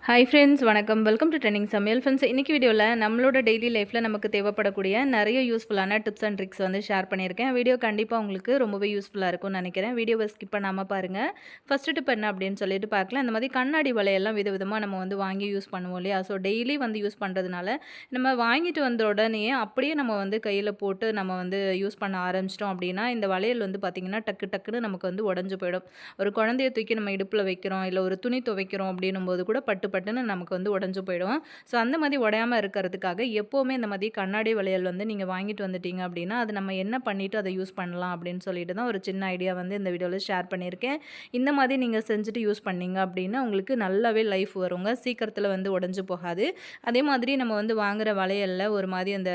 Hi friends, வணக்கம். Welcome to trending சமையல். Friends, இன்றைக்கி வீடியோவில் நம்மளோட டெய்லி லைஃப்பில் நமக்கு தேவைப்படக்கூடிய நிறைய யூஸ்ஃபுல்லான டிப்ஸ் அண்ட் ட்ரிக்ஸ் வந்து ஷேர் பண்ணியிருக்கேன். வீடியோ கண்டிப்பாக உங்களுக்கு ரொம்பவே யூஸ்ஃபுல்லாக இருக்கும்னு நினைக்கிறேன். வீடியோவை ஸ்கிப் பண்ணாமல் பாருங்கள். ஃபஸ்ட்டு டிப் என்ன அப்படின்னு சொல்லிட்டு பார்க்கலாம். இந்த மாதிரி கண்ணாடி வலையெல்லாம் விதவிதமாக நம்ம வந்து வாங்கி யூஸ் பண்ணுவோம் இல்லையா? ஸோ டெய்லி வந்து யூஸ் பண்ணுறதுனால நம்ம வாங்கிட்டு வந்த உடனே அப்படியே நம்ம வந்து கையில் போட்டு நம்ம வந்து யூஸ் பண்ண ஆரம்பிச்சிட்டோம் அப்படின்னா இந்த வளையல் வந்து பார்த்திங்கன்னா டக்கு டக்குன்னு நமக்கு வந்து உடஞ்சி போயிடும். ஒரு குழந்தைய தூக்கி நம்ம இடுப்பில் வைக்கிறோம், இல்லை ஒரு துணி துவைக்கிறோம் அப்படின்னும் போது கூட பட்டுன்னு நமக்கு வந்து உடஞ்சு போயிடும். ஸோ அந்த மாதிரி உடையாமல் இருக்கிறதுக்காக எப்போவுமே இந்த மாதிரி கண்ணாடி வளையல் வந்து நீங்கள் வாங்கிட்டு வந்துட்டீங்க அப்படின்னா அது நம்ம என்ன பண்ணிவிட்டு அதை யூஸ் பண்ணலாம் அப்படின்னு சொல்லிட்டு தான் ஒரு சின்ன ஐடியா வந்து இந்த வீடியோவில் ஷேர் பண்ணியிருக்கேன். இந்த மாதிரி நீங்கள் செஞ்சுட்டு யூஸ் பண்ணீங்க அப்படின்னா உங்களுக்கு நல்லாவே லைஃப் வருங்க. சீக்கிரத்தில் வந்து உடஞ்சி போகாது. அதே மாதிரி நம்ம வந்து வாங்குகிற வளையலில் ஒரு மாதிரி அந்த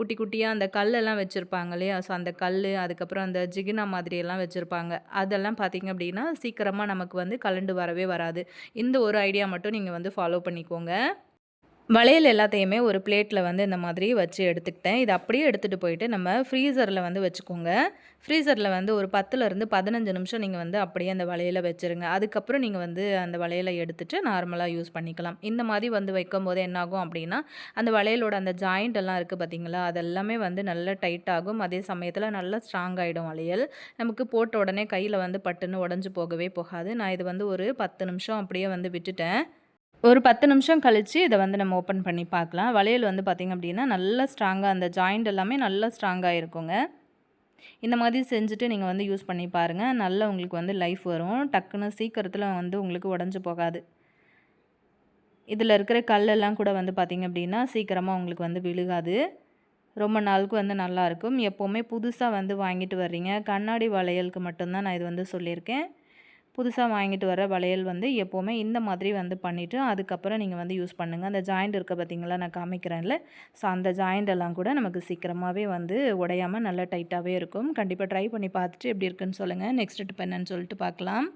குட்டி குட்டியாக அந்த கல்லெல்லாம் வச்சுருப்பாங்க இல்லையா? ஸோ அந்த கல், அதுக்கப்புறம் அந்த ஜிகினா மாதிரியெல்லாம் வச்சுருப்பாங்க. அதெல்லாம் பார்த்திங்க அப்படின்னா சீக்கிரமாக நமக்கு வந்து கலண்டு வரவே வராது. இந்த ஒரு ஐடியா மட்டும் நீங்கள் வந்து ஃபாலோ பண்ணிக்கோங்க. வளையல் எல்லாத்தையுமே ஒரு பிளேட்டில் வந்து இந்த மாதிரி வச்சு எடுத்துக்கிட்டேன். இதை அப்படியே எடுத்துகிட்டு போயிட்டு நம்ம ஃப்ரீசரில் வந்து வச்சுக்கோங்க. ஃப்ரீசரில் வந்து ஒரு 10லேருந்து 15 நிமிஷம் நீங்கள் வந்து அப்படியே அந்த வளையலை வச்சுருங்க. அதுக்கப்புறம் நீங்கள் வந்து அந்த வளையலை எடுத்துகிட்டு நார்மலாக யூஸ் பண்ணிக்கலாம். இந்த மாதிரி வந்து வைக்கும்போது என்னாகும் அப்படின்னா அந்த வளையலோட அந்த ஜாயிண்ட் எல்லாம் இருக்குது பார்த்திங்களா, அதெல்லாமே வந்து நல்லா டைட் ஆகும். அதே சமயத்தில் நல்லா ஸ்ட்ராங் ஆகிடும் வளையல். நமக்கு போட்ட உடனே கையில் வந்து பட்டுன்னு உடஞ்சி போகவே போகாது. நான் இது வந்து ஒரு 10 நிமிஷம் அப்படியே வந்து விட்டுட்டேன். ஒரு 10 நிமிஷம் கழித்து இதை வந்து நம்ம ஓப்பன் பண்ணி பார்க்கலாம். வளையல் வந்து பார்த்திங்க அப்படின்னா நல்லா ஸ்ட்ராங்காக அந்த ஜாயிண்ட் எல்லாமே நல்லா ஸ்ட்ராங்காக இருக்குங்க. இந்த மாதிரி செஞ்சுட்டு நீங்கள் வந்து யூஸ் பண்ணி பாருங்கள். நல்லா உங்களுக்கு வந்து லைஃப் வரும். டக்குன்னு சீக்கிரத்தில் வந்து உங்களுக்கு உடஞ்சி போகாது. இதில் இருக்கிற கல்லெல்லாம் கூட வந்து பார்த்திங்க அப்படின்னா சீக்கிரமாக உங்களுக்கு வந்து விழுகாது. ரொம்ப நாளுக்கு வந்து நல்லாயிருக்கும். எப்போவுமே புதுசாக வந்து வாங்கிட்டு வர்றீங்க, கண்ணாடி வளையலுக்கு மட்டும்தான் நான் இது வந்து சொல்லியிருக்கேன். புதுசாக வாங்கிட்டு வர வளையல் வந்து எப்போவுமே இந்த மாதிரி வந்து பண்ணிவிட்டு அதுக்கப்புறம் நீங்கள் வந்து யூஸ் பண்ணுங்கள். அந்த ஜாயிண்ட் இருக்க பார்த்திங்களா, நான் காமிக்கிறேன்ல. ஸோ அந்த ஜாயிண்ட் எல்லாம் கூட நமக்கு சீக்கிரமாகவே வந்து உடையாமல் நல்லா டைட்டாகவே இருக்கும். கண்டிப்பாக ட்ரை பண்ணி பார்த்துட்டு எப்படி இருக்குன்னு சொல்லுங்கள். நெக்ஸ்ட் டிப் என்னன்னு சொல்லிட்டு பார்க்கலாம்.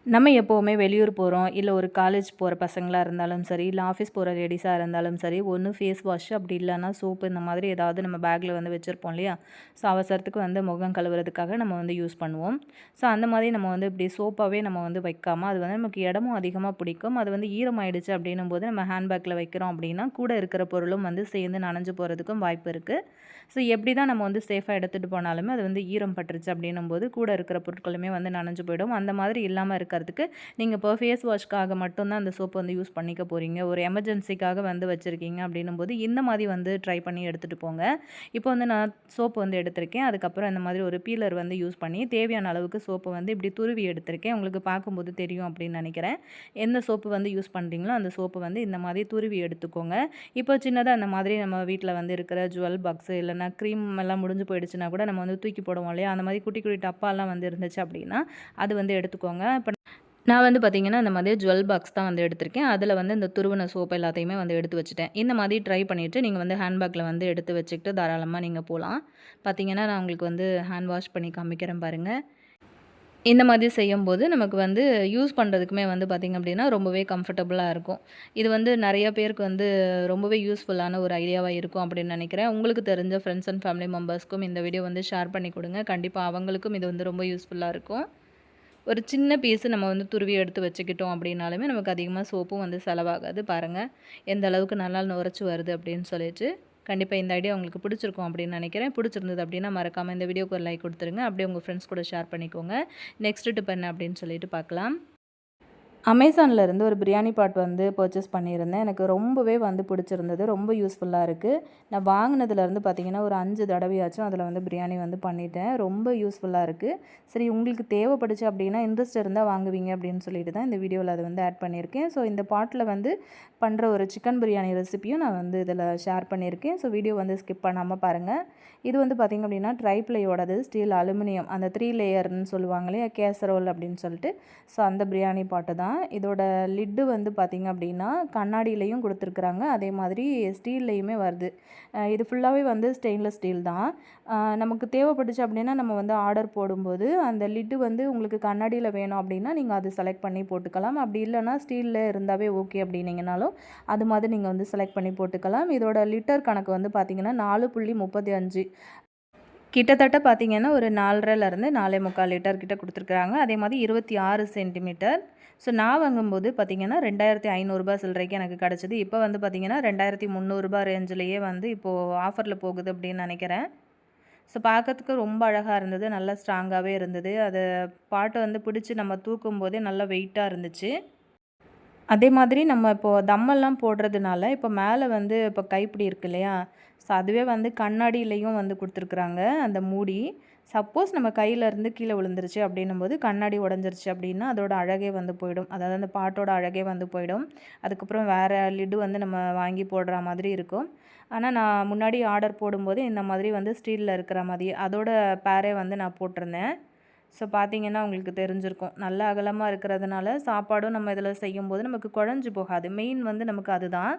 நம்ம எப்போவுமே வெளியூர் போகிறோம், இல்லை ஒரு காலேஜ் போகிற பசங்களாக இருந்தாலும் சரி, இல்லை ஆஃபீஸ் போகிற லேடிஸாக இருந்தாலும் சரி, ஒன்று ஃபேஸ் வாஷ் அப்படி இல்லைன்னா சோப்பு இந்த மாதிரி ஏதாவது நம்ம பேக்கில் வந்து வச்சுருப்போம் இல்லையா? ஸோ அவசரத்துக்கு வந்து முகம் கழுவுறதுக்காக நம்ம வந்து யூஸ் பண்ணுவோம். ஸோ அந்த மாதிரி நம்ம வந்து இப்படி சோப்பாகவே நம்ம வந்து வைக்காமல் அது வந்து நமக்கு இடமும் அதிகமாக பிடிக்கும். அது வந்து ஈரமாயிடுச்சு அப்படின்னும் போது நம்ம ஹேண்ட்பேக்கில் வைக்கிறோம் அப்படின்னா கூட இருக்கிற பொருளும் வந்து சேர்ந்து நனைஞ்சு போகிறதுக்கும் வாய்ப்பு இருக்குது. ஸோ எப்படி தான் நம்ம வந்து சேஃபாக எடுத்துகிட்டு போனாலுமே அது வந்து ஈரம் பட்டுருச்சு அப்படின்னும் போது கூட இருக்கிற பொருட்களுமே வந்து நனைஞ்சு போயிடும். அந்த மாதிரி இல்லாமல் இருக்கிறதுக்கு நீங்கள் இப்போ ஃபேஸ் வாஷ்க்காக மட்டும்தான் அந்த சோப்பு வந்து யூஸ் பண்ணிக்க போகிறீங்க, ஒரு எமர்ஜென்சிக்காக வந்து வச்சுருக்கீங்க அப்படின்னும் போது இந்த மாதிரி வந்து ட்ரை பண்ணி எடுத்துகிட்டு போங்க. இப்போ வந்து நான் சோப்பு வந்து எடுத்திருக்கேன். அதுக்கப்புறம் இந்த மாதிரி ஒரு பீலர் வந்து யூஸ் பண்ணி தேவையான அளவுக்கு சோப்பை வந்து இப்படி துருவி எடுத்திருக்கேன். உங்களுக்கு பார்க்கும்போது தெரியும் அப்படின்னு நினைக்கிறேன். எந்த சோப்பு வந்து யூஸ் பண்ணுறீங்களோ அந்த சோப்பு வந்து இந்த மாதிரி துருவி எடுத்துக்கோங்க. இப்போ சின்னதாக அந்த மாதிரி நம்ம வீட்டில் வந்து இருக்கிற ஜுவல் பாக்ஸு இல்லைனா க்ரீம் எல்லாம் முடிஞ்சு போயிடுச்சுன்னா கூட நம்ம வந்து தூக்கி போடுவோம் இல்லையா? அந்த மாதிரி குட்டி குட்டி டப்பாலாம் வந்து இருந்துச்சு அப்படின்னா அது வந்து எடுத்துக்கோங்க. இப்போ நான் வந்து பார்த்திங்கன்னா இந்த மாதிரி ஜுவல் பாக்ஸ் தான் வந்து எடுத்திருக்கேன். அதில் வந்து இந்த துருவின சோப்பு எல்லாத்தையுமே வந்து எடுத்து வச்சுட்டேன். இந்த மாதிரி ட்ரை பண்ணிவிட்டு நீங்கள் வந்து ஹேண்ட்பேக்கில் வந்து எடுத்து வச்சுக்கிட்டு தாராளமாக நீங்கள் போகலாம். பார்த்திங்கன்னா நான் உங்களுக்கு வந்து ஹேண்ட் வாஷ் பண்ணி காமிக்கிறேன் பாருங்கள். இந்த மாதிரி செய்யும்போது நமக்கு வந்து யூஸ் பண்ணுறதுக்குமே வந்து பார்த்திங்க அப்படின்னா ரொம்பவே கம்ஃபர்டபுளாக இருக்கும். இது வந்து நிறைய பேருக்கு வந்து ரொம்பவே யூஸ்ஃபுல்லான ஒரு ஐடியாவாக இருக்கும் அப்படின்னு நினைக்கிறேன். உங்களுக்கு தெரிஞ்ச ஃப்ரெண்ட்ஸ் அண்ட் ஃபேமிலி மெம்பர்ஸ்க்கும் இந்த வீடியோ வந்து ஷேர் பண்ணி கொடுங்க. கண்டிப்பாக அவங்களுக்கும் இது வந்து ரொம்ப யூஸ்ஃபுல்லாக இருக்கும். ஒரு சின்ன பீஸு நம்ம வந்து துருவி எடுத்து வச்சுக்கிட்டோம் அப்படின்னாலுமே நமக்கு அதிகமாக சோப்பும் வந்து செலவாகாது. பாருங்கள் எந்த அளவுக்கு நல்லா நுரைச்சி வருது அப்படின்னு சொல்லிட்டு. கண்டிப்பாக இந்த ஐடியா உங்களுக்கு பிடிச்சிருக்கும் அப்படின்னு நினைக்கிறேன். பிடிச்சிருந்தது அப்படின்னா மறக்காமல் இந்த வீடியோக்கு ஒரு லைக் கொடுத்துருங்க. அப்படியே உங்கள் ஃப்ரெண்ட்ஸ் கூட ஷேர் பண்ணிக்கோங்க. நெக்ஸ்ட் டிப் என்ன அப்படின்னு சொல்லிட்டு பார்க்கலாம். அமேசானில் இருந்து ஒரு பிரியாணி பாட் வந்து பர்ச்சேஸ் பண்ணியிருந்தேன். எனக்கு ரொம்பவே வந்து பிடிச்சிருந்தது. ரொம்ப யூஸ்ஃபுல்லாக இருக்குது. நான் வாங்கினதுலேருந்து பார்த்திங்கன்னா ஒரு 5 தடவையாச்சும் அதில் வந்து பிரியாணி வந்து பண்ணிட்டேன். ரொம்ப யூஸ்ஃபுல்லாக இருக்குது. சரி, உங்களுக்கு தேவைப்படுச்சு அப்படின்னா இன்ட்ரெஸ்ட் இருந்தால் வாங்குவீங்க அப்படின்னு சொல்லிட்டு தான் இந்த வீடியோவில் அதை வந்து ஆட் பண்ணியிருக்கேன். ஸோ இந்த பாட்டில் வந்து பண்ணுற ஒரு சிக்கன் பிரியாணி ரெசிப்பியும் நான் வந்து இதில் ஷேர் பண்ணியிருக்கேன். ஸோ வீடியோ வந்து ஸ்கிப் பண்ணாமல் பாருங்கள். இது வந்து பார்த்திங்க அப்படின்னா ட்ரைப்ளையோடது, ஸ்டீல் அலுமினியம், அந்த 3 லேயர்னு சொல்லுவாங்க இல்லையா, கேசரோல் அப்படின்னு சொல்லிட்டு. ஸோ அந்த பிரியாணி பாட்டு தான். இதோட லிட்டு வந்து பார்த்திங்க அப்படின்னா கண்ணாடியிலையும் கொடுத்துருக்குறாங்க, அதே மாதிரி ஸ்டீல்லையுமே வருது. இது ஃபுல்லாகவே வந்து ஸ்டெயின்லெஸ் ஸ்டீல் தான். நமக்கு தேவைப்பட்டுச்சு அப்படின்னா நம்ம வந்து ஆர்டர் போடும்போது அந்த லிட்டு வந்து உங்களுக்கு கண்ணாடியில் வேணும் அப்படின்னா நீங்கள் அது செலக்ட் பண்ணி போட்டுக்கலாம். அப்படி இல்லைனா ஸ்டீலில் இருந்தாவே ஓகே அப்படின்னீங்கனாலும் அது மாதிரி நீங்கள் வந்து செலக்ட் பண்ணி போட்டுக்கலாம். இதோட லிட்டர் கணக்கு வந்து பார்த்திங்கன்னா 4.35 கிட்டத்தட்ட பார்த்திங்கன்னா ஒரு 4.5லேருந்து 4.25 லிட்டர் கிட்ட கொடுத்துருக்குறாங்க. அதே மாதிரி 26 சென்டிமீட்டர். ஸோ நான் வாங்கும்போது பார்த்திங்கன்னா ரூ. 2500 சில்லறைக்கு எனக்கு கிடச்சிது. இப்போ வந்து பார்த்திங்கன்னா ரூ. 2300 ரேஞ்சிலேயே வந்து இப்போது ஆஃபரில் போகுது அப்படின்னு நினைக்கிறேன். ஸோ பார்க்கறதுக்கு ரொம்ப அழகாக இருந்தது. நல்லா ஸ்ட்ராங்காகவே இருந்தது. அது பாட்டு வந்து பிடிச்சி நம்ம தூக்கும்போதே நல்லா வெயிட்டாக இருந்துச்சு. அதே மாதிரி நம்ம இப்போது தம்மெல்லாம் போடுறதுனால இப்போ மேலே வந்து இப்போ கைப்பிடி இருக்கு இல்லையா, ஸோ அதுவே வந்து கண்ணாடியிலையும் வந்து கொடுத்துருக்குறாங்க அந்த மூடி. சப்போஸ் நம்ம கையிலேருந்து கீழே விழுந்துருச்சு அப்படின்னும்போது கண்ணாடி உடஞ்சிருச்சு அப்படின்னா அதோட அழகே வந்து போயிடும். அதாவது அந்த பாட்டோட அழகே வந்து போயிடும். அதுக்கப்புறம் வேறு லிட்டு வந்து நம்ம வாங்கி போடுற மாதிரி இருக்கும். ஆனால் நான் முன்னாடி ஆர்டர் போடும்போது இந்த மாதிரி வந்து ஸ்டீலில் இருக்கிற மாதிரி அதோட பேரே வந்து நான் போட்டிருந்தேன். ஸோ பார்த்தீங்கன்னா உங்களுக்கு தெரிஞ்சிருக்கும். நல்ல அகலமாக இருக்கிறதுனால சாப்பாடும் நம்ம இதில் செய்யும்போது நமக்கு குழஞ்சு போகாது. மெயின் வந்து நமக்கு அதுதான்.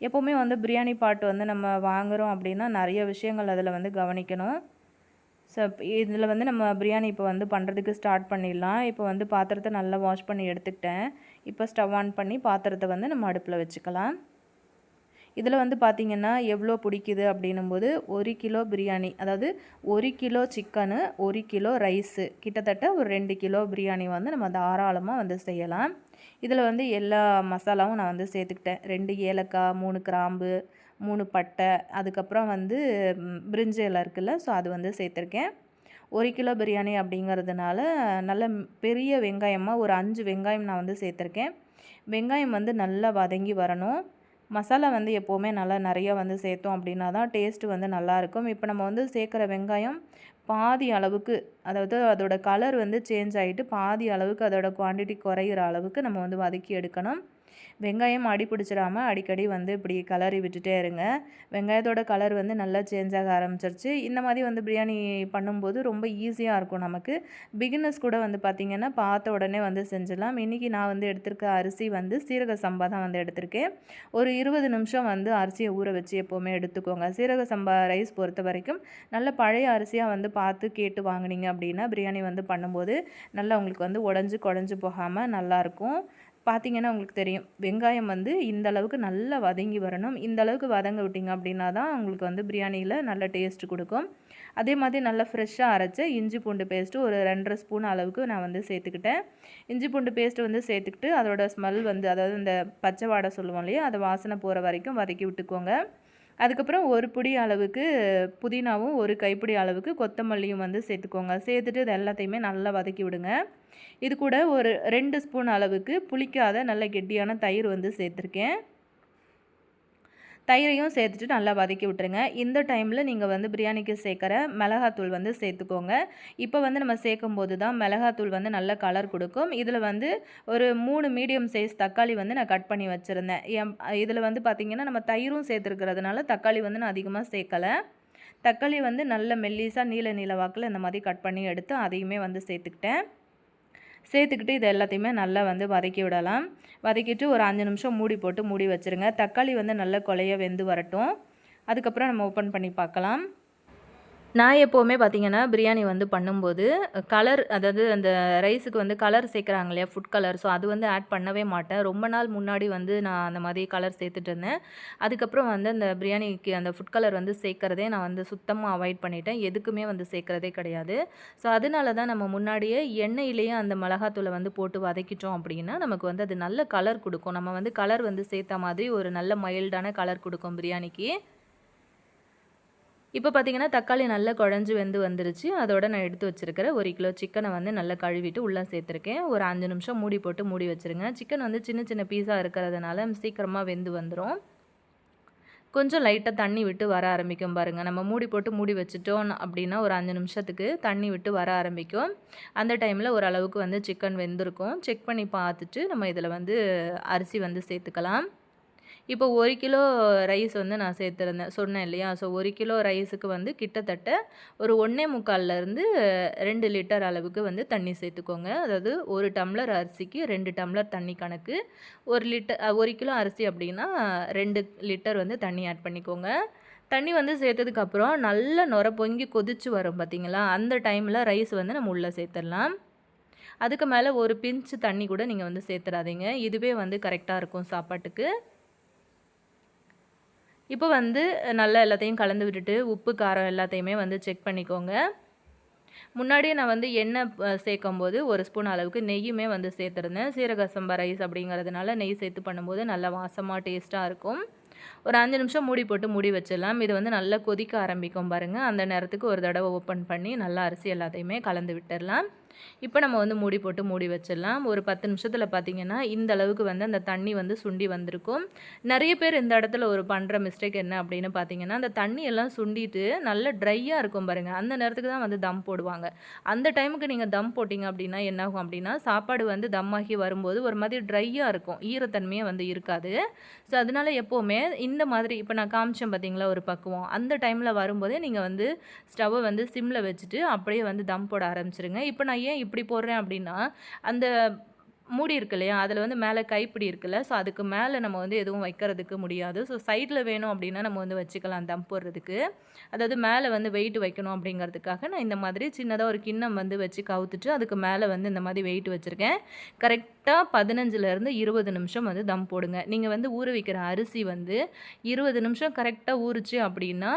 எப்போவுமே வந்து பிரியாணி பாட் வந்து நம்ம வாங்குகிறோம் அப்படின்னா நிறைய விஷயங்கள் அதில் வந்து கவனிக்கணும். ஸோ இதில் வந்து நம்ம பிரியாணி இப்போ வந்து பண்ணுறதுக்கு ஸ்டார்ட் பண்ணிடலாம். இப்போ வந்து பாத்திரத்தை நல்லா வாஷ் பண்ணி எடுத்துக்கிட்டேன். இப்போ ஸ்டவ் ஆன் பண்ணி பாத்திரத்தை வந்து நம்ம அடுப்பில் வச்சுக்கலாம். இதில் வந்து பார்த்திங்கன்னா எவ்வளோ பிடிக்குது அப்படின்னும்போது 1 கிலோ பிரியாணி, அதாவது 1 கிலோ சிக்கனு, 1 கிலோ ரைஸு, கிட்டத்தட்ட ஒரு 2 கிலோ பிரியாணி வந்து நம்ம தாராளமாக வந்து செய்யலாம். இதில் வந்து எல்லா மசாலாவும் நான் வந்து சேர்த்துக்கிட்டேன். 2 ஏலக்காய், 3 கிராம்பு, 3 பட்டை, அதுக்கப்புறம் வந்து பிரிஞ்சி இலை இருக்குல்ல, ஸோ அது வந்து சேர்த்துருக்கேன். 1 கிலோ பிரியாணி அப்படிங்கிறதுனால நல்ல பெரிய வெங்காயமாக ஒரு 5 வெங்காயம் நான் வந்து சேர்த்துருக்கேன். வெங்காயம் வந்து நல்லா வதங்கி வரணும். மசாலா வந்து எப்போவுமே நல்லா நிறையா வந்து சேர்த்தோம் அப்படின்னா தான் டேஸ்ட்டு வந்து நல்லாயிருக்கும். இப்போ நம்ம வந்து சேர்க்குற வெங்காயம் பாதி அளவுக்கு, அதாவது அதோட கலர் வந்து சேஞ்ச் ஆகிட்டு பாதி அளவுக்கு அதோட குவான்டிட்டி குறையிற அளவுக்கு நம்ம வந்து வதக்கி எடுக்கணும். வெங்காயம் அடி பிடிச்சிடாமல் அடிக்கடி வந்து இப்படி கலரி விட்டுட்டே இருங்க. வெங்காயத்தோட கலர் வந்து நல்லா சேஞ்ச் ஆக ஆரம்பிச்சிருச்சு. இந்த மாதிரி வந்து பிரியாணி பண்ணும்போது ரொம்ப ஈஸியாக இருக்கும் நமக்கு. பிகினர்ஸ் கூட வந்து பார்த்திங்கன்னா பார்த்த உடனே வந்து செஞ்சிடலாம். இன்றைக்கி நான் வந்து எடுத்திருக்க அரிசி வந்து சீரக சம்பா தான் வந்து எடுத்திருக்கேன். ஒரு 20 நிமிஷம் வந்து அரிசியை ஊற வச்சு எப்போவுமே எடுத்துக்கோங்க. சீரக சம்பா ரைஸ் பொறுத்த வரைக்கும் நல்ல பழைய அரிசியாக வந்து பார்த்து கேட்டு வாங்கினீங்க அப்படின்னா பிரியாணி வந்து பண்ணும்போது நல்லா உங்களுக்கு வந்து உடஞ்சி குழஞ்சி போகாமல் நல்லாயிருக்கும். பார்த்திங்கன்னா உங்களுக்கு தெரியும், வெங்காயம் வந்து இந்த அளவுக்கு நல்லா வதங்கி வரணும். இந்த அளவுக்கு வதங்க விட்டிங்க அப்படின்னா தான் உங்களுக்கு வந்து பிரியாணியில் நல்ல டேஸ்ட் கொடுக்கும். அதே மாதிரி நல்லா ஃப்ரெஷ்ஷாக அரைச்ச இஞ்சி பூண்டு பேஸ்ட்டு ஒரு 2.5 ஸ்பூன் அளவுக்கு நான் வந்து சேர்த்துக்கிட்டேன். இஞ்சி பூண்டு பேஸ்ட்டு வந்து சேர்த்துக்கிட்டு அதோட ஸ்மெல் வந்து, அதாவது இந்த பச்சை வாடை சொல்லுவோம் இல்லையா, அதை வாசனை போகிற வரைக்கும் வதக்கி விட்டுக்கோங்க. அதுக்கப்புறம் ஒரு பிடி அளவுக்கு புதினாவும் ஒரு கைப்பிடி அளவுக்கு கொத்தமல்லியும் வந்து சேர்த்துக்கோங்க. சேர்த்துட்டு இது எல்லாத்தையுமே நல்லா வதக்கி விடுங்க. இது கூட ஒரு 2 ஸ்பூன் அளவுக்கு புளிக்காத நல்ல கெட்டியான தயிர் வந்து சேர்த்துருக்கேன். தயிரையும் சேர்த்துட்டு நல்லா வதக்கி விட்டுருங்க. இந்த டைமில் நீங்கள் வந்து பிரியாணிக்கு சேர்க்குற மிளகாத்தூள் வந்து சேர்த்துக்கோங்க. இப்போ வந்து நம்ம சேர்க்கும்போது தான் மிளகாத்தூள் வந்து நல்ல கலர் கொடுக்கும். இதில் வந்து ஒரு 3 மீடியம் சைஸ் தக்காளி வந்து நான் கட் பண்ணி வச்சுருந்தேன். இதில் வந்து பார்த்திங்கன்னா நம்ம தயிரும் சேர்த்துருக்கிறதுனால தக்காளி வந்து நான் அதிகமாக சேர்க்கலை. தக்காளி வந்து நல்ல மெல்லிஸாக நீல நீல வாக்கில் இந்த மாதிரி கட் பண்ணி எடுத்து அதையுமே வந்து சேர்த்துக்கிட்டு இது எல்லாத்தையுமே நல்லா வந்து வதக்கி விடலாம். வதக்கிட்டு ஒரு 5 நிமிஷம் மூடி போட்டு மூடி வச்சுருங்க. தக்காளி வந்து நல்லா கொலைய வெந்து வரட்டும். அதுக்கப்புறம் நம்ம ஓப்பன் பண்ணி பார்க்கலாம். நான் எப்போவுமே பார்த்திங்கன்னா பிரியாணி வந்து பண்ணும்போது கலர், அதாவது அந்த ரைஸுக்கு வந்து கலர் சேர்க்குறாங்க இல்லையா, ஃபுட் கலர், ஸோ அது வந்து ஆட் பண்ணவே மாட்டேன். ரொம்ப நாள் முன்னாடி வந்து நான் அந்த மாதிரி கலர் சேர்த்துட்டு இருந்தேன். அதுக்கப்புறம் வந்து அந்த பிரியாணிக்கு அந்த ஃபுட் கலர் வந்து சேர்க்குறதே நான் வந்து சுத்தமாக அவாய்ட் பண்ணிட்டேன். எதுக்குமே வந்து சேர்க்குறதே கிடையாது. ஸோ அதனால தான் நம்ம முன்னாடியே எண்ணெயிலேயே அந்த மிளகாத்தூளை வந்து போட்டு வதக்கிட்டோம் அப்படின்னா நமக்கு வந்து அது நல்ல கலர் கொடுக்கும். நம்ம வந்து கலர் வந்து சேர்த்த மாதிரி ஒரு நல்ல மைல்டான கலர் கொடுக்கும் பிரியாணிக்கு. இப்போ பார்த்திங்கன்னா தக்காளி நல்லா குழஞ்சி வெந்து வந்துருச்சு. அதோட நான் எடுத்து வச்சுருக்கிற 1 கிலோ சிக்கனை வந்து நல்லா கழுவிட்டு உள்ளே சேர்த்துருக்கேன். ஒரு 5 நிமிஷம் மூடி போட்டு மூடி வச்சுருங்க. சிக்கன் வந்து சின்ன சின்ன பீஸாக இருக்கிறதுனால சீக்கிரமாக வெந்து வந்துடும். கொஞ்சம் லைட்டாக தண்ணி விட்டு வர ஆரம்பிக்கும் பாருங்கள். நம்ம மூடி போட்டு மூடி வச்சுட்டோம் அப்படின்னா ஒரு 5 நிமிஷத்துக்கு தண்ணி விட்டு வர ஆரம்பிக்கும். அந்த டைமில் ஓரளவுக்கு வந்து சிக்கன் வெந்திருக்கும். செக் பண்ணி பார்த்துட்டு நம்ம இதில் வந்து அரிசி வந்து சேர்த்துக்கலாம். இப்போ 1 கிலோ ரைஸ் வந்து நான் சேர்த்துருந்தேன் சொன்னேன் இல்லையா, ஸோ 1 கிலோ ரைஸுக்கு வந்து கிட்டத்தட்ட ஒரு 1.25லேருந்து 2 லிட்டர் அளவுக்கு வந்து தண்ணி சேர்த்துக்கோங்க. அதாவது 1 டம்ளர் அரிசிக்கு 2 டம்ளர் தண்ணி கணக்கு. 1 கிலோ அரிசி அப்படின்னா 2 லிட்டர் வந்து தண்ணி ஆட் பண்ணிக்கோங்க. தண்ணி வந்து சேர்த்ததுக்கப்புறம் நல்லா நுர பொங்கி கொதிச்சு வரும் பார்த்திங்களா, அந்த டைமில் ரைஸ் வந்து நம்ம உள்ளே சேர்த்துடலாம். அதுக்கு மேலே ஒரு பிஞ்சு தண்ணி கூட நீங்கள் வந்து சேர்த்துடாதீங்க. இதுவே வந்து கரெக்டாக இருக்கும் சாப்பாட்டுக்கு. இப்போ வந்து நல்லா எல்லாத்தையும் கலந்து விட்டுட்டு உப்பு காரம் எல்லாத்தையுமே வந்து செக் பண்ணிக்கோங்க. முன்னாடியே நான் வந்து எண்ணெய் சேர்க்கும்போது 1 ஸ்பூன் அளவுக்கு நெய்யுமே வந்து சேர்த்துருந்தேன். சீரக சம்பா ரைஸ் அப்படிங்கிறதுனால நெய் சேர்த்து பண்ணும்போது நல்லா வாசமாக டேஸ்ட்டாக இருக்கும். ஒரு 5 நிமிஷம் மூடி போட்டு மூடி வச்சிடலாம். இது வந்து நல்லா கொதிக்க ஆரம்பிக்கும் பாருங்கள். அந்த நேரத்துக்கு ஒரு தடவை ஓப்பன் பண்ணி நல்லா அரிசி எல்லாத்தையுமே கலந்து விட்டுடலாம். இப்போ நம்ம வந்து மூடி போட்டு மூடி வச்சிடலாம். ஒரு 10 நிமிஷத்தில் பார்த்தீங்கன்னா இந்த அளவுக்கு வந்து அந்த தண்ணி வந்து சுண்டி வந்திருக்கும். நிறைய பேர் இந்த இடத்துல ஒரு பண்ணுற மிஸ்டேக் என்ன அப்படின்னு பார்த்தீங்கன்னா, அந்த தண்ணி எல்லாம் சுண்டிட்டு நல்லா ட்ரையாக இருக்கும் பாருங்கள். அந்த நேரத்துக்கு தான் வந்து தம் போடுவாங்க. அந்த டைமுக்கு நீங்கள் தம் போட்டிங்க அப்படின்னா என்னாகும் அப்படின்னா, சாப்பாடு வந்து தம் ஆகி வரும்போது ஒரு மாதிரி ட்ரையாக இருக்கும். ஈரத்தன்மையே வந்து இருக்காது. ஸோ அதனால எப்போவுமே இந்த மாதிரி இப்போ நான் காமிச்சேன் பார்த்தீங்களா ஒரு பக்குவம். அந்த டைமில் வரும்போதே நீங்கள் வந்து ஸ்டவ்வை வந்து சிம்மில் வச்சுட்டு அப்படியே வந்து தம் போட ஆரம்பிச்சிருங்க. இப்போ நான் ஏன் இப்படி போடுறேன் அப்படின்னா, அந்த மூடி இருக்கு இல்லையா, அதில் வந்து மேலே கைப்பிடி இருக்குல்ல, ஸோ அதுக்கு மேலே நம்ம வந்து எதுவும் வைக்கிறதுக்கு முடியாது. ஸோ சைடில் வேணும் அப்படின்னா நம்ம வந்து வச்சுக்கலாம் தம் போடுறதுக்கு. அதாவது மேலே வந்து வெயிட் வைக்கணும் அப்படிங்கிறதுக்காக நான் இந்த மாதிரி சின்னதாக ஒரு கிண்ணம் வந்து வச்சு கவுத்துட்டு அதுக்கு மேலே வந்து இந்த மாதிரி வெயிட் வச்சுருக்கேன். கரெக்டாக 15லேருந்து 20 நிமிஷம் வந்து தம் போடுங்க. நீங்கள் வந்து ஊற வைக்கிற அரிசி வந்து 20 நிமிஷம் கரெக்டாக ஊறுச்சு அப்படின்னா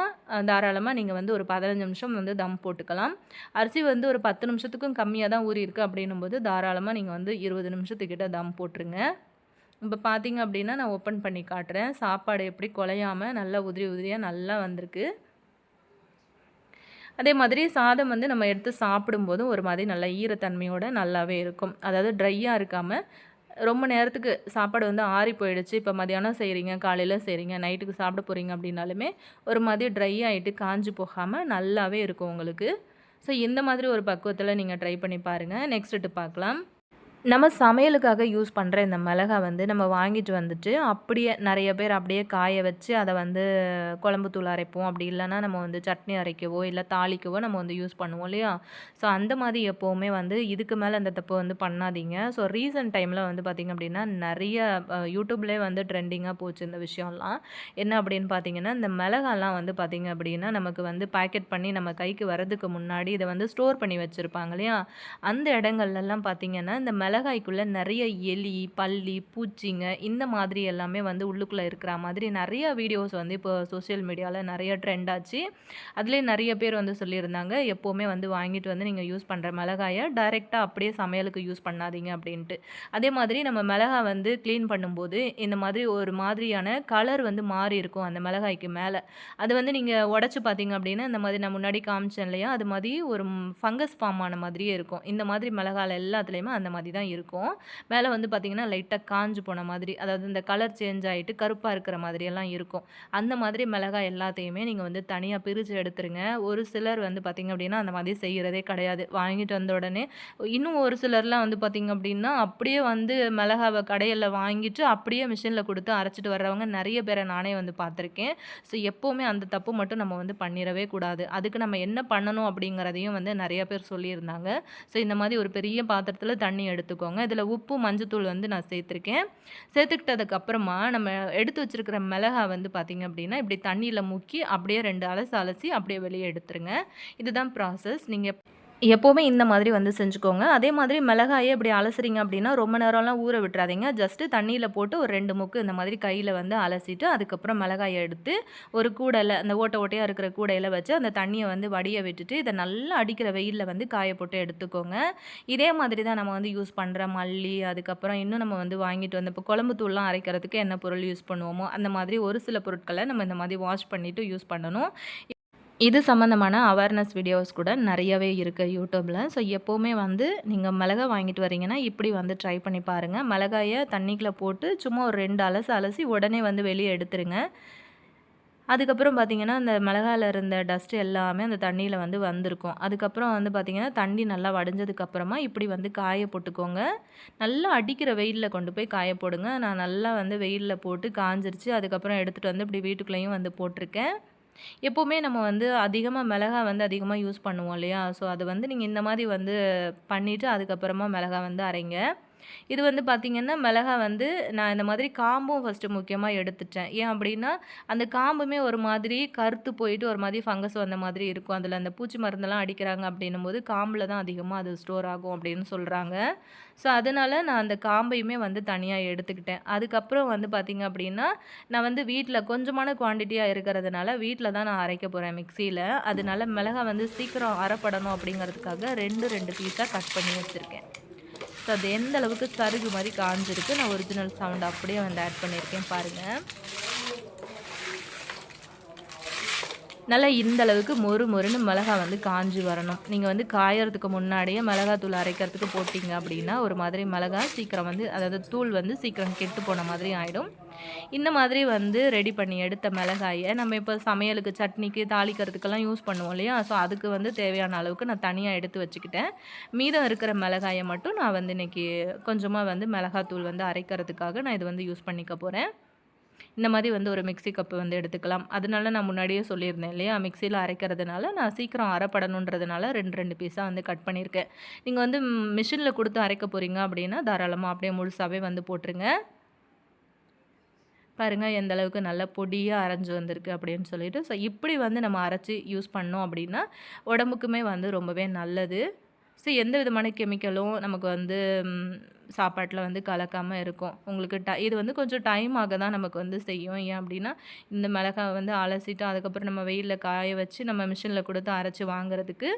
தாராளமாக நீங்கள் வந்து ஒரு 15 நிமிஷம் வந்து தம் போட்டுக்கலாம். அரிசி வந்து ஒரு 10 நிமிஷத்துக்கும் கம்மியாக தான் ஊறியிருக்கு அப்படின்னும்போது தாராளமாக நீங்கள் வந்து 20 நிமிஷத்துக்கிட்ட தம் போட்டுருங்க. இப்போ பார்த்தீங்க அப்படின்னா நான் ஓப்பன் பண்ணி காட்டுறேன். சாப்பாடு எப்படி குலையாமல் நல்லா உதிரி உதிரியாக நல்லா வந்திருக்கு. அதே மாதிரி சாதம் வந்து நம்ம எடுத்து சாப்பிடும்போதும் ஒரு மாதிரி நல்லா ஈரத்தன்மையோடு நல்லாவே இருக்கும். அதாவது ட்ரையாக இருக்காமல் ரொம்ப நேரத்துக்கு சாப்பாடு வந்து ஆறி போயிடுச்சு. இப்போ மதியானம் செய்கிறீங்க, காலையில் செய்கிறீங்க, நைட்டுக்கு சாப்பிட போகிறீங்க அப்படின்னாலுமே ஒரு மாதிரி ட்ரை ஆகிட்டு காஞ்சு போகாமல் நல்லாவே இருக்கும் உங்களுக்கு. ஸோ இந்த மாதிரி ஒரு பக்குவத்தில் நீங்கள் ட்ரை பண்ணி பாருங்கள். நெக்ஸ்ட் டிப் பார்க்கலாம். நம்ம சமையலுக்காக யூஸ் பண்ணுற இந்த மிளகா வந்து நம்ம வாங்கிட்டு வந்துட்டு அப்படியே நிறைய பேர் அப்படியே காய வச்சு அதை வந்து குழம்பு தூள் அரைப்போம். அப்படி இல்லைன்னா நம்ம வந்து சட்னி அரைக்கவோ இல்லை தாளிக்கவோ நம்ம வந்து யூஸ் பண்ணுவோம் இல்லையா. ஸோ அந்த மாதிரி எப்போவுமே வந்து இதுக்கு மேலே அந்த தப்பு வந்து பண்ணாதீங்க. ஸோ ரீசன்ட் டைமில் வந்து பார்த்திங்க அப்படின்னா நிறைய யூடியூப்லேயே வந்து ட்ரெண்டிங்காக போச்சு இந்த விஷயம்லாம். என்ன அப்படின்னு பார்த்தீங்கன்னா, இந்த மிளகாலாம் வந்து பார்த்திங்க அப்படின்னா நமக்கு வந்து பேக்கெட் பண்ணி நம்ம கைக்கு வரதுக்கு முன்னாடி இதை வந்து ஸ்டோர் பண்ணி வச்சுருப்பாங்க இல்லையா. அந்த இடங்கள்லாம் பார்த்திங்கன்னா இந்த மிளகாய்க்குள்ளே நிறைய எலி, பல்லி, பூச்சிங்க இந்த மாதிரி எல்லாமே வந்து உள்ளுக்குள்ளே இருக்கிற மாதிரி நிறைய வீடியோஸ் வந்து இப்போ சோஷியல் மீடியாவில் நிறைய ட்ரெண்ட் ஆச்சு. அதுலேயே நிறைய பேர் வந்து சொல்லியிருந்தாங்க, எப்போவுமே வந்து வாங்கிட்டு வந்து நீங்கள் யூஸ் பண்ணுற மிளகாயை டைரெக்டாக அப்படியே சமையலுக்கு யூஸ் பண்ணாதீங்க அப்படின்ட்டு. அதே மாதிரி நம்ம மிளகாய் வந்து க்ளீன் பண்ணும்போது இந்த மாதிரி ஒரு மாதிரியான கலர் வந்து மாறி இருக்கும் அந்த மிளகாய்க்கு மேலே. அது வந்து நீங்கள் உடச்சி பார்த்தீங்க அப்படின்னா இந்த மாதிரி நான் முன்னாடி காமிச்சேன் இல்லையா, அது மாதிரி ஒரு ஃபங்கஸ் ஃபார்ம் ஆன மாதிரியே இருக்கும். இந்த மாதிரி மிளகாயில் எல்லாத்துலேயுமே அந்த மாதிரி தான் இருக்கும். மேலே வந்து பார்த்திங்கன்னா லைட்டாக காஞ்சு போன மாதிரி, அதாவது இந்த கலர் சேஞ்ச் ஆகிட்டு கருப்பாக இருக்கிற மாதிரியெல்லாம் இருக்கும். அந்த மாதிரி மிளகாய் எல்லாத்தையுமே நீங்கள் வந்து தனியாக பிரித்து எடுத்துருங்க. ஒரு சிலர் வந்து பார்த்திங்க அப்படின்னா அந்த மாதிரி செய்கிறதே கிடையாது. வாங்கிட்டு வந்த உடனே இன்னும் ஒரு சிலர்லாம் வந்து பார்த்திங்க அப்படின்னா அப்படியே வந்து மிளகாவை கடையில் வாங்கிட்டு அப்படியே மிஷினில் கொடுத்து அரைச்சிட்டு வர்றவங்க நிறைய பேரை நானே வந்து பார்த்துருக்கேன். ஸோ எப்போவுமே அந்த தப்பு மட்டும் நம்ம வந்து பண்ணிடவே கூடாது. அதுக்கு நம்ம என்ன பண்ணணும் அப்படிங்கிறதையும் வந்து நிறைய பேர் சொல்லியிருந்தாங்க. ஸோ இந்த மாதிரி ஒரு பெரிய பாத்திரத்தில் தண்ணி எடுத்துக்கோங்க. இதில் உப்பு, மஞ்சத்தூள் வந்து நான் சேர்த்துருக்கேன். சேர்த்துக்கிட்டதுக்கப்புறமா நம்ம எடுத்து வச்சுருக்கிற மிளகாய் வந்து பார்த்திங்க அப்படின்னா இப்படி தண்ணியில் முக்கி அப்படியே 2 அலசி அப்படியே வெளியே எடுத்துருங்க. இதுதான் ப்ராசஸ். நீங்கள் எப்போவுமே இந்த மாதிரி வந்து செஞ்சுக்கோங்க. அதே மாதிரி மிளகாயை இப்படி அலசுறீங்க அப்படின்னா ரொம்ப நேரம்லாம் ஊற விட்டுறாதீங்க. ஜஸ்ட்டு தண்ணியில் போட்டு ஒரு 2 முக்கு இந்த மாதிரி கையில் வந்து அலசிட்டு அதுக்கப்புறம் மிளகாயை எடுத்து ஒரு கூடையில் அந்த ஓட்டையாக இருக்கிற கூடையில் வச்சு அந்த தண்ணியை வந்து வடிய விட்டுட்டு இதை நல்லா அடிக்கிற வெயிலில் வந்து காய போட்டு எடுத்துக்கோங்க. இதே மாதிரி தான் நம்ம வந்து யூஸ் பண்ணுற மல்லி, அதுக்கப்புறம் இன்னும் நம்ம வந்து வாங்கிட்டு வந்து இப்போ குழம்பு தூள்லாம் அரைக்கிறதுக்கு என்ன பொருள் யூஸ் பண்ணுவோமோ அந்த மாதிரி ஒரு சில பொருட்களை நம்ம இந்த மாதிரி வாஷ் பண்ணிவிட்டு யூஸ் பண்ணணும். இது சம்மந்தமான அவேர்னஸ் வீடியோஸ் கூட நிறையவே இருக்குது யூடியூப்பில். ஸோ எப்போவுமே வந்து நீங்கள் மிளகாய் வாங்கிட்டு வரீங்கன்னா இப்படி வந்து ட்ரை பண்ணி பாருங்கள். மிளகாயை தண்ணிக்குள்ளே போட்டு சும்மா ஒரு 2 அலசி உடனே வந்து வெளியே எடுத்துருங்க. அதுக்கப்புறம் பார்த்திங்கன்னா அந்த மிளகாயில் இருந்த டஸ்ட் எல்லாமே அந்த தண்ணியில் வந்து வந்திருக்கும். அதுக்கப்புறம் வந்து பார்த்திங்கன்னா தண்ணி நல்லா வடிஞ்சதுக்கப்புறமா இப்படி வந்து காய போட்டுக்கோங்க. நல்லா அடிக்கிற வெயிலில் கொண்டு போய் காய போடுங்க. நான் நல்லா வந்து வெயிலில் போட்டு காஞ்சிருச்சு. அதுக்கப்புறம் எடுத்துகிட்டு வந்து இப்படி வீட்டுக்குள்ளேயும் வந்து போட்டிருக்கேன். எப்போவுமே நம்ம வந்து அதிகமாக மிளகாய் வந்து அதிகமாக யூஸ் பண்ணுவோம் இல்லையா. ஸோ அது வந்து நீங்கள் இந்த மாதிரி வந்து பண்ணிவிட்டு அதுக்கப்புறமா மிளகாய் வந்து அரைங்க. இது வந்து பார்த்திங்கன்னா மிளகா வந்து நான் இந்த மாதிரி காம்பும் ஃபஸ்ட்டு முக்கியமாக எடுத்துட்டேன். ஏன் அப்படின்னா அந்த காம்புமே ஒரு மாதிரி கருத்து போயிட்டு ஒரு மாதிரி ஃபங்கஸ் வந்த மாதிரி இருக்கும். அதில் அந்த பூச்சி மருந்தெல்லாம் அடிக்கிறாங்க அப்படின்னும்போது காம்பில் தான் அதிகமாக அது ஸ்டோர் ஆகும் அப்படின்னு சொல்கிறாங்க. ஸோ அதனால் நான் அந்த காம்பையுமே வந்து தனியாக எடுத்துக்கிட்டேன். அதுக்கப்புறம் வந்து பார்த்திங்க அப்படின்னா நான் வந்து வீட்டில் கொஞ்சமான குவான்டிட்டியாக இருக்கிறதுனால வீட்டில் தான் நான் அரைக்க போகிறேன் மிக்சியில். அதனால மிளகா வந்து சீக்கிரம் அரைப்படணும் அப்படிங்கிறதுக்காக 2 பீஸாக கட் பண்ணி வச்சுருக்கேன். ஸோ அது எந்த அளவுக்கு சருகு மாதிரி காஞ்சிருக்கு. நான் ஒரிஜினல் சவுண்ட் அப்படியே வந்து ஆட் பண்ணியிருக்கேன் பாருங்கள். நல்லா இந்த அளவுக்கு மொறுன்னு மிளகா வந்து காஞ்சி வரணும். நீங்கள் வந்து காயறதுக்கு முன்னாடியே மிளகாத்தூள் அரைக்கிறதுக்கு போட்டிங்க அப்படின்னா ஒரு மாதிரி மிளகா சீக்கிரம் வந்து அதாவது தூள் வந்து சீக்கிரம் கெட்டு போன மாதிரி ஆகிடும். இந்த மாதிரி வந்து ரெடி பண்ணி எடுத்த மிளகாயை நம்ம இப்போ சமையலுக்கு சட்னிக்கு தாளிக்கிறதுக்கெல்லாம் யூஸ் பண்ணுவோம் இல்லையா? ஸோ அதுக்கு வந்து தேவையான அளவுக்கு நான் தனியாக எடுத்து வச்சுக்கிட்டேன். மீதம் இருக்கிற மிளகாயை மட்டும் நான் வந்து இன்றைக்கி கொஞ்சமாக வந்து மிளகாத்தூள் வந்து அரைக்கிறதுக்காக நான் இது வந்து யூஸ் பண்ணிக்க போகிறேன். இந்த மாதிரி வந்து ஒரு மிக்ஸி கப்பு வந்து எடுத்துக்கலாம். அதனால நான் முன்னாடியே சொல்லியிருந்தேன் இல்லையா? மிக்சியில் அரைக்கிறதுனால நான் சீக்கிரம் அரைப்படணுன்றதுனால 2 பீஸாக வந்து கட் பண்ணியிருக்கேன். நீங்கள் வந்து மிஷினில் கொடுத்து அரைக்க போகிறீங்க அப்படின்னா தாராளமாக அப்படியே முழுசாகவே வந்து போட்டுருங்க. பாருங்கள் எந்த அளவுக்கு நல்லா பொடியாக அரைஞ்சு வந்திருக்கு அப்படின்னு சொல்லிட்டு. ஸோ இப்படி வந்து நம்ம அரைச்சி யூஸ் பண்ணோம் அப்படின்னா உடம்புக்குமே வந்து ரொம்பவே நல்லது. ஸோ எந்த விதமான கெமிக்கலும் நமக்கு வந்து சாப்பாட்டில் வந்து கலக்காமல் இருக்கும். உங்களுக்கு இது வந்து கொஞ்சம் டைம் ஆக தான் நமக்கு வந்து செய்யும். ஏன் அப்படின்னா இந்த மிளகாய் வந்து அலசிட்டு அதுக்கப்புறம் நம்ம வெயிலில் காய வச்சு நம்ம மிஷினில் கொடுத்து அரைச்சி வாங்குறதுக்கு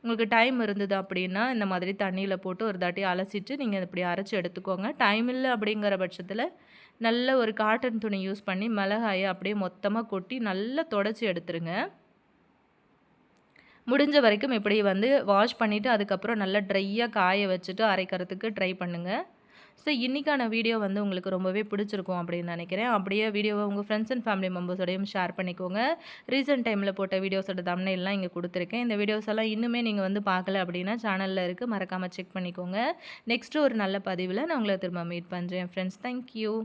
உங்களுக்கு டைம் இருந்தது அப்படின்னா இந்த மாதிரி தண்ணியில் போட்டு ஒரு தாட்டி அலசிட்டு நீங்கள் இப்படி அரைச்சி எடுத்துக்கோங்க. டைம் இல்லை அப்படிங்கிற பட்சத்தில் நல்ல ஒரு காட்டன் துணி யூஸ் பண்ணி மிளகாயை அப்படியே மொத்தமாக கொட்டி நல்லா தொடச்சி எடுத்துருங்க. முடிஞ்ச வரைக்கும் இப்படி வந்து வாஷ் பண்ணிவிட்டு அதுக்கப்புறம் நல்லா ட்ரையாக காய வச்சுட்டு அரைக்கிறதுக்கு ட்ரை பண்ணுங்கள். ஸோ இன்றைக்கான வீடியோ வந்து உங்களுக்கு ரொம்பவே பிடிச்சிருக்கும் அப்படின்னு நினைக்கிறேன். அப்படியே வீடியோவை உங்கள் ஃப்ரெண்ட்ஸ் அண்ட் ஃபேமிலி மெம்பர்ஸோடையும் ஷேர் பண்ணிக்கோங்க. ரீசெண்ட் டைமில் போட்ட வீடியோஸோட தம்ப்நெயில்லாம் இங்கே கொடுத்துருக்கேன். இந்த வீடியோஸ் எல்லாம் இன்னுமே நீங்கள் வந்து பார்க்கல அப்படின்னா சேனலில் இருக்குது, மறக்காமல் செக் பண்ணிக்கோங்க. நெக்ஸ்ட்டு ஒரு நல்ல பதிவில் நான் உங்களை திரும்ப மீட் பண்ணுறேன் ஃப்ரெண்ட்ஸ். தேங்க்யூ.